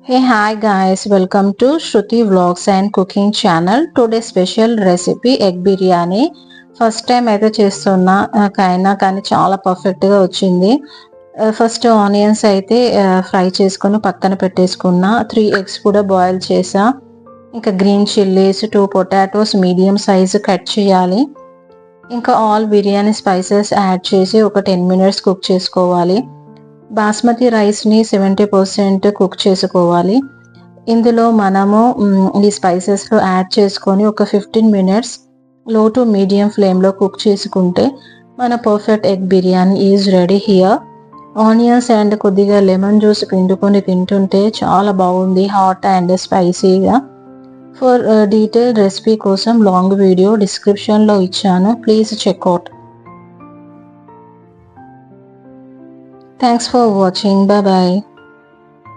Hey, hi guys, welcome to Shruti Vlogs and Cooking channel. Today special recipe egg biryani. First time అయితే చేస్తున్నా కానీ చాలా పర్ఫెక్ట్గా వచ్చింది. ఫస్ట్ ఆనియన్స్ అయితే ఫ్రై చేసుకొని పక్కన పెట్టేసుకున్నా. 3 ఎగ్స్ కూడా బాయిల్ చేసా. ఇంకా green chillies, 2 potatoes medium size cut చేయాలి. ఇంకా ఆల్ బిర్యానీ స్పైసెస్ యాడ్ చేసి ఒక 10 మినిట్స్ కుక్ చేసుకోవాలి. బాస్మతి రైస్ని 70% కుక్ చేసుకోవాలి. ఇందులో మనము ఈ స్పైసెస్లో యాడ్ చేసుకొని ఒక 15 మినిట్స్ లో టు మీడియం ఫ్లేమ్లో కుక్ చేసుకుంటే మన perfect egg biryani is ready here. Onions and కొద్దిగా లెమన్ జ్యూస్ పిండుకొని తింటుంటే చాలా బాగుంది, హాట్ అండ్ స్పైసీగా. ఫర్ డీటెయిల్ రెసిపీ కోసం లాంగ్ వీడియో డిస్క్రిప్షన్లో ఇచ్చాను, please check out. Thanks for watching. Bye bye.